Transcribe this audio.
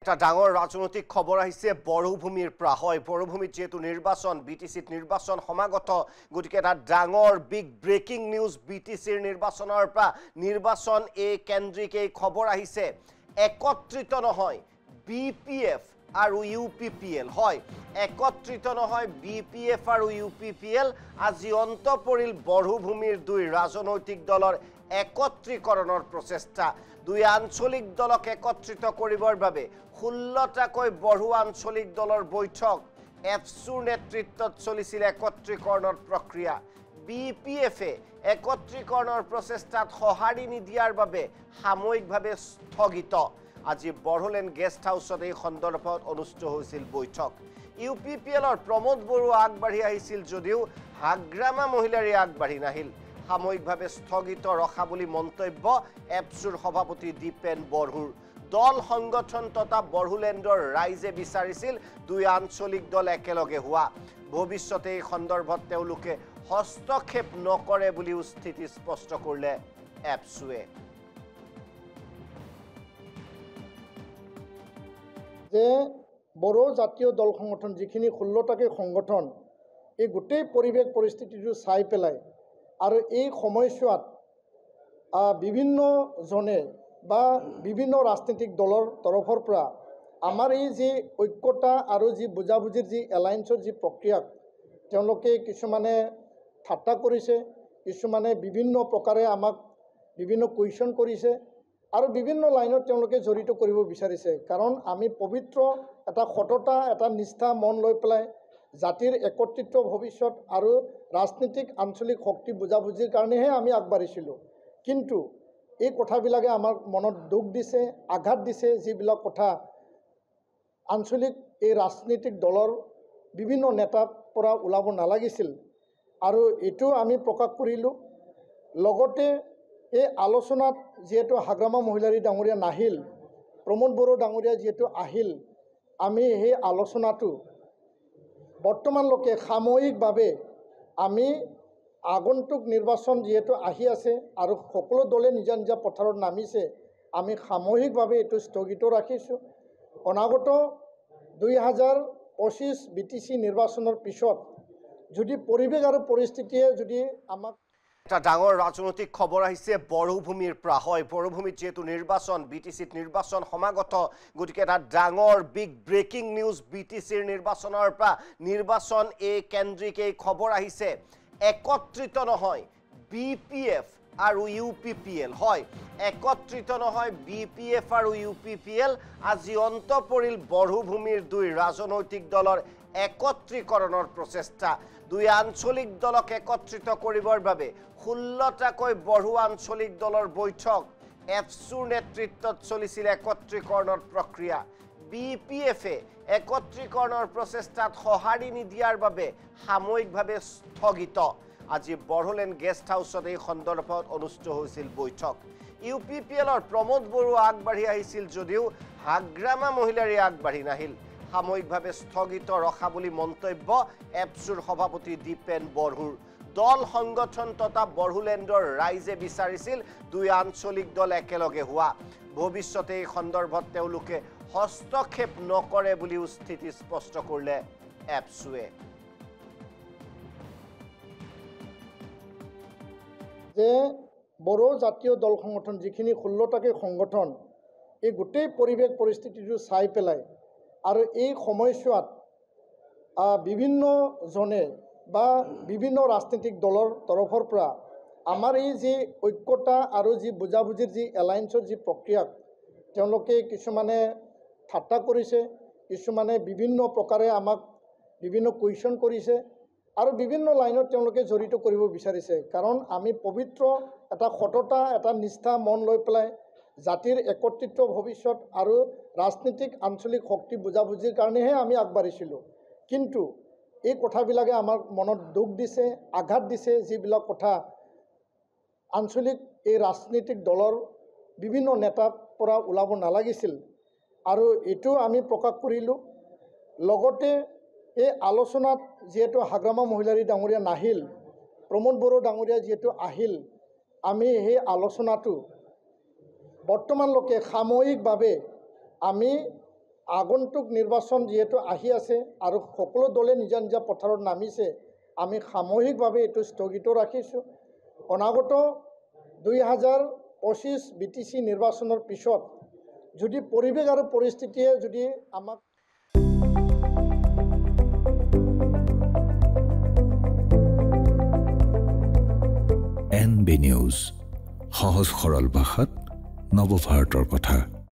এটা ডাঙৰ ৰাজনৈতিক খবৰ আহিছে বড়োভূমিৰ পৰা। হয়, বড়োভূমিত যেহেতু নিৰ্বাচন, বিটিচিত নিৰ্বাচন সমাগত, গতিকে এটা ডাঙৰ বিগ ব্ৰেকিং নিউজ বিটিচিৰ নিৰ্বাচনৰ পৰা। নিৰ্বাচন কেন্দ্ৰিক এই খবৰ আহিছে, একত্ৰিত নহয় BPF আৰু UPPL। হয়, একত্ৰিত নহয় BPF আৰু UPPL। আজি অন্ত পৰিল বড়োভূমিৰ দুই ৰাজনৈতিক দলৰ একত্ৰীকৰণৰ প্ৰচেষ্টা। দুই আঞ্চলিক দলক একত্ৰিত কৰিবৰ বাবে 16টাকৈ বড়ো আঞ্চলিক দলৰ বৈঠক। এফচুৰ নেতৃত্বত চলিছিল একত্ৰীকৰণৰ প্ৰক্ৰিয়া। BPFে একত্ৰীকৰণৰ প্ৰচেষ্টাত সঁহাৰি নিদিয়াৰ বাবে সাময়িকভাৱে স্থগিত। আজি বড়োলেণ্ড গেষ্ট হাউচত এই সন্দৰ্ভত অনুষ্ঠিত হৈছিল বৈঠক। UPPLৰ প্ৰমোদ বড়ো আগবাঢ়ি আহিছিল যদিও হাগ্ৰামা মহিলাৰী আগবাঢ়ি নাহিল। সাময়িকভাৱে স্থগিত ৰখা বুলি মন্তব্য এফচুৰ সভাপতি দীপেন বড়োৰ। দল সংগঠন তথা বড়োলেণ্ডৰ ৰাইজে বিচাৰিছিল দুই আঞ্চলিক দল একেলগে হোৱা। ভৱিষ্যতে এই সন্দৰ্ভত তেওঁলোকে হস্তক্ষেপ নকৰে বুলিও স্থিতি স্পষ্ট কৰিলে এফচুৱে। যে বড়ো জাতীয় দল সংগঠন যিখিনি 16টাকৈ সংগঠন, এই গোটেই পৰিৱেশ পৰিস্থিতিটো চাই পেলাই আৰু এই সময়ছোৱাত বিভিন্নজনে বা বিভিন্ন ৰাজনৈতিক দলৰ তৰফৰ পৰা আমাৰ এই যি ঐক্যতা আৰু যি বুজাবুজিৰ যি এলায়েন্সৰ যি প্ৰক্ৰিয়াক তেওঁলোকে কিছুমানে ঠাট্টা কৰিছে, কিছুমানে বিভিন্ন প্ৰকাৰে আমাক বিভিন্ন কুৱেশ্যন কৰিছে আৰু বিভিন্ন লাইনত তেওঁলোকে জড়িত কৰিব বিচাৰিছে। কাৰণ আমি পবিত্ৰ এটা সততা, এটা নিষ্ঠা মন লৈ পেলাই জাতিৰ একত্ৰিত ভৱিষ্যত আৰু ৰাজনীতিক আঞ্চলিক শক্তি বুজাবুজিৰ কাৰণেহে আমি আগবাঢ়িছিলোঁ। কিন্তু এই কথাবিলাকে আমাৰ মনত দুখ দিছে, আঘাত দিছে। যিবিলাক কথা আঞ্চলিক এই ৰাজনীতিক দলৰ বিভিন্ন নেতাৰ পৰা ওলাব নালাগিছিল আৰু এইটো আমি প্ৰকাশ কৰিলোঁ। লগতে এই আলোচনাত যিহেতু হাগ্ৰামা মহিলাৰী ডাঙৰীয়া নাহিল, প্ৰমোদ বড়ো ডাঙৰীয়া যিহেতু আহিল, আমি সেই আলোচনাটো বৰ্তমানলৈকে সাময়িকভাৱে আমি আগন্তুক নিৰ্বাচন যিহেতু আহি আছে আৰু সকলো দলে নিজা নিজা পথাৰত নামিছে, আমি সাময়িকভাৱে এইটো স্থগিত ৰাখিছোঁ। অনাগত 2025 BTC নিৰ্বাচনৰ পিছত যদি পৰিৱেশ আৰু পৰিস্থিতিয়ে যদি আমাক এটা ডাঙৰ ৰাজনৈতিক খবৰ আহিছে বড়োভূমিৰ পৰা। হয়, বড়োভূমিত যেহেতু নিৰ্বাচন, বিটিচিত নিৰ্বাচন সমাগত, গতিকে এটা ডাঙৰ বিগ ব্ৰেকিং নিউজ বিটিচিৰ নিৰ্বাচনৰ পৰা। নিৰ্বাচন কেন্দ্ৰিক এই খবৰ আহিছে, একত্ৰিত নহয় BPF আৰু UPPL। হয়, একত্ৰিত নহয় BPF আৰু UPPL। আজি অন্ত পৰিল বড়োভূমিৰ দুই ৰাজনৈতিক দলৰ একত্ৰীকৰণৰ প্ৰচেষ্টা। দুই আঞ্চলিক দলক একত্ৰিত কৰিবৰ বাবে 16টাকৈ বড়ো আঞ্চলিক দলৰ বৈঠক। এফচুৰ নেতৃত্বত চলিছিল একত্ৰীকৰণৰ প্ৰক্ৰিয়া। BPFে একত্ৰীকৰণৰ প্ৰচেষ্টাত সঁহাৰি নিদিয়াৰ বাবে সাময়িকভাৱে স্থগিত। আজি বড়োলেণ্ড গেষ্ট হাউচত এই সন্দৰ্ভত অনুষ্ঠিত হৈছিল বৈঠক। UPPLৰ প্ৰমোদ বড়ো আগবাঢ়ি আহিছিল যদিও হাগ্ৰামা মহিলাৰী আগবাঢ়ি নাহিল। সাময়িকভাৱে স্থগিত ৰখা বুলি মন্তব্য এফচুৰ সভাপতি দীপেন বড়োৰ। দল সংগঠন তথা বড়োলেণ্ডৰ ৰাইজে বিচাৰিছিল দুই আঞ্চলিক দল একেলগে হোৱা। ভৱিষ্যতে এই সন্দৰ্ভত তেওঁলোকে হস্তক্ষেপ নকৰে বুলিও স্থিতি স্পষ্ট কৰিলে এফচুৱে। যে বড়ো জাতীয় দল সংগঠন যিখিনি 16টাকৈ সংগঠন, এই গোটেই পৰিৱেশ পৰিস্থিতিটো চাই পেলাই আৰু এই সময়ছোৱাত বিভিন্নজনে বা বিভিন্ন ৰাজনৈতিক দলৰ তৰফৰ পৰা আমাৰ এই যি ঐক্যতা আৰু যি বুজাবুজিৰ যি এলায়েন্সৰ যি প্ৰক্ৰিয়াক তেওঁলোকে কিছুমানে ঠাট্টা কৰিছে, কিছুমানে বিভিন্ন প্ৰকাৰে আমাক বিভিন্ন কুৱেশ্যন কৰিছে আৰু বিভিন্ন লাইনত তেওঁলোকে জড়িত কৰিব বিচাৰিছে। কাৰণ আমি পবিত্ৰ এটা সততা, এটা নিষ্ঠা মন লৈ পেলাই জাতিৰ একত্ৰিত ভৱিষ্যত আৰু ৰাজনীতিক আঞ্চলিক শক্তি বুজাবুজিৰ কাৰণেহে আমি আগবাঢ়িছিলোঁ। কিন্তু এই কথাবিলাকে আমাৰ মনত দুখ দিছে, আঘাত দিছে। যিবিলাক কথা আঞ্চলিক এই ৰাজনীতিক দলৰ বিভিন্ন নেতাৰ পৰা ওলাব নালাগিছিল আৰু এইটো আমি প্ৰকাশ কৰিলোঁ। লগতে এই আলোচনাত যিহেতু হাগ্ৰামা মহিলাৰী ডাঙৰীয়া নাহিল, প্ৰমোদ বড়ো ডাঙৰীয়া যিহেতু আহিল, আমি সেই আলোচনাটো বৰ্তমানলৈকে সাময়িকভাৱে আমি আগন্তুক নিৰ্বাচন যিহেতু আহি আছে আৰু সকলো দলে নিজা নিজা পথাৰত নামিছে, আমি সামূহিকভাৱে এইটো স্থগিত ৰাখিছোঁ। অনাগত 2025 BTC নিৰ্বাচনৰ পিছত যদি পৰিৱেশ আৰু পৰিস্থিতিয়ে যদি আমাক NB নিউজ, সহজ সৰল ভাষাত নৱভাৰতৰ কথা।